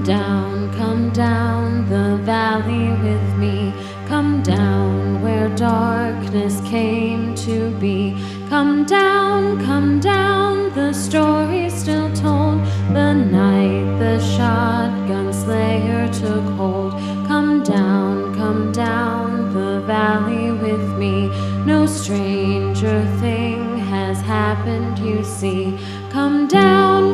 come down the valley with me. Come down where darkness came to be. Come down, the story still told. The night the shotgun slayer took hold. Come down the valley with me. No stranger thing has happened, you see. Come down,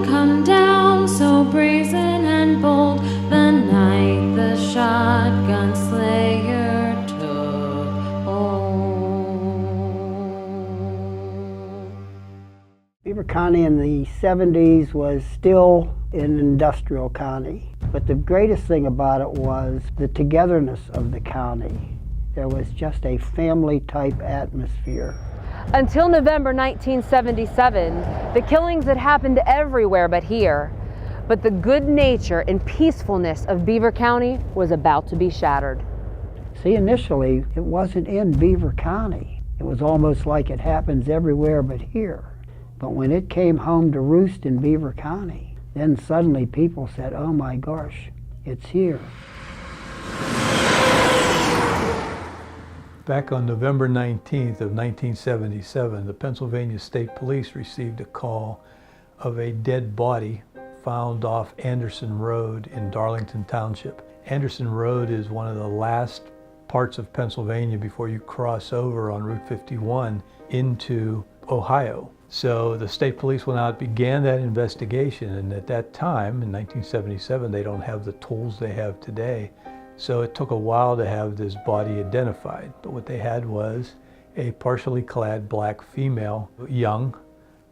so brazen and bold. The night the shotgun slayer took hold. Beaver County in the 70s was still an industrial county, but the greatest thing about it was the togetherness of the county. There was just a family-type atmosphere. Until November 1977, the killings had happened everywhere but here. But the good nature and peacefulness of Beaver County was about to be shattered. See, initially, it wasn't in Beaver County. It was almost like it happens everywhere but here. But when it came home to roost in Beaver County, then suddenly people said, oh my gosh, it's here. Back on November 19th of 1977, the Pennsylvania State Police received a call of a dead body found off Anderson Road in Darlington Township. Anderson Road is one of the last parts of Pennsylvania before you cross over on Route 51 into Ohio. So the state police went out, began that investigation, and at that time, in 1977, they don't have the tools they have today. So it took a while to have this body identified. But what they had was a partially clad black female, young,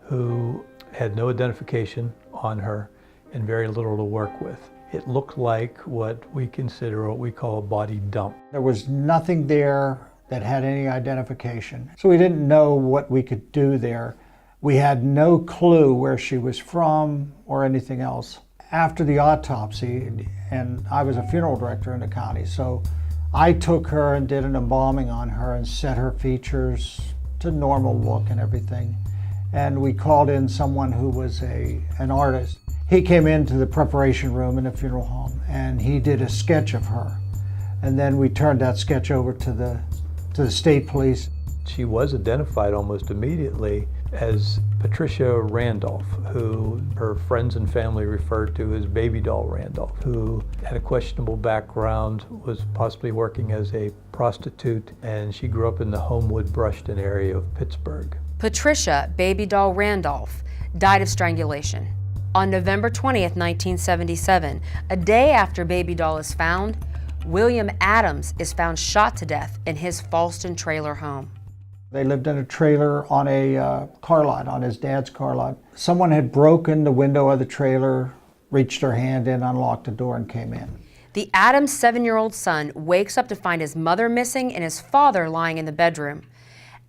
who had no identification on her and very little to work with. It looked like what we consider, what we call a body dump. There was nothing there that had any identification. So we didn't know what we could do there. We had no clue where she was from or anything else. After the autopsy, and I was a funeral director in the county, so I took her and did an embalming on her and set her features to normal look and everything. And we called in someone who was an artist. He came into the preparation room in the funeral home and he did a sketch of her. And then we turned that sketch over to the state police. She was identified almost immediately as Patricia Randolph, who her friends and family referred to as Baby Doll Randolph, who had a questionable background, was possibly working as a prostitute, and she grew up in the Homewood Brushton area of Pittsburgh. Patricia Baby Doll Randolph died of strangulation. On November 20th, 1977, a day after Baby Doll is found, William Adams is found shot to death in his Fallston trailer home. They lived in a trailer on a car lot, on his dad's car lot. Someone had broken the window of the trailer, reached their hand in, unlocked the door, and came in. The Adams 7-year-old son wakes up to find his mother missing and his father lying in the bedroom.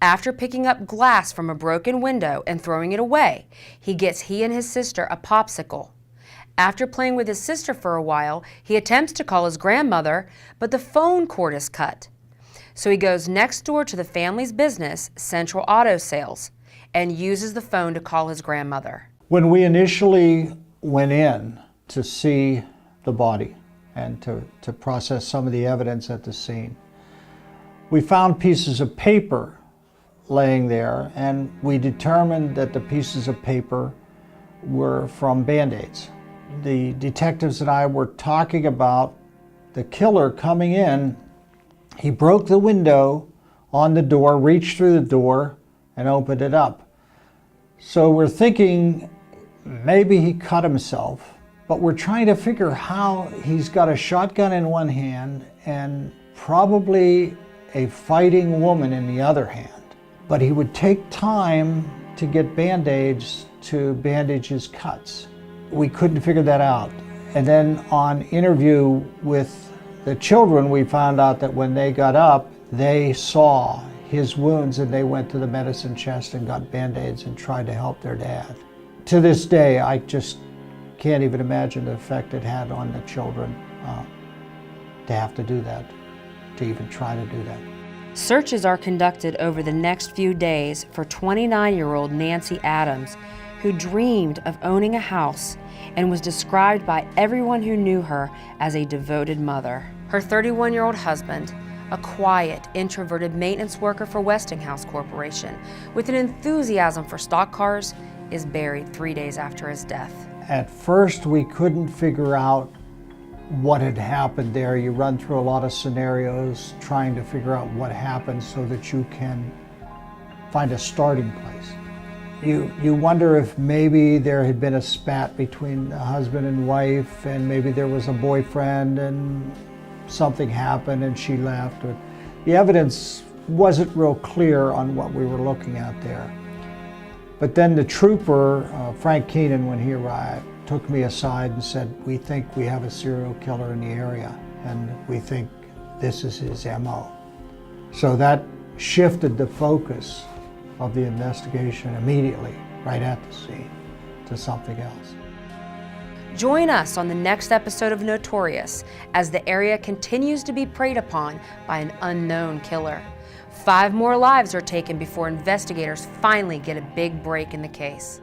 After picking up glass from a broken window and throwing it away, he and his sister a popsicle. After playing with his sister for a while, he attempts to call his grandmother, but the phone cord is cut. So he goes next door to the family's business, Central Auto Sales, and uses the phone to call his grandmother. When we initially went in to see the body and to process some of the evidence at the scene, we found pieces of paper laying there, and we determined that the pieces of paper were from Band-Aids. The detectives and I were talking about the killer coming in. He broke the window on the door, reached through the door, and opened it up. So we're thinking maybe he cut himself, but we're trying to figure how he's got a shotgun in one hand and probably a fighting woman in the other hand. But he would take time to get Band-Aids to bandage his cuts. We couldn't figure that out. And then on interview with the children, we found out that when they got up, they saw his wounds and they went to the medicine chest and got Band-Aids and tried to help their dad. To this day, I just can't even imagine the effect it had on the children to have to do that, to even try to do that. Searches are conducted over the next few days for 29-year-old Nancy Adams, who dreamed of owning a house and was described by everyone who knew her as a devoted mother. Her 31-year-old husband, a quiet, introverted maintenance worker for Westinghouse Corporation with an enthusiasm for stock cars, is buried 3 days after his death. At first, we couldn't figure out what had happened there. You run through a lot of scenarios trying to figure out what happened so that you can find a starting place. You wonder if maybe there had been a spat between the husband and wife, and maybe there was a boyfriend and something happened and she left. The evidence wasn't real clear on what we were looking at there. But then the trooper, Frank Keenan, when he arrived, took me aside and said, "We think we have a serial killer in the area, and we think this is his MO." So that shifted the focus of the investigation immediately, right at the scene, to something else. Join us on the next episode of Notorious as the area continues to be preyed upon by an unknown killer. 5 more lives are taken before investigators finally get a big break in the case.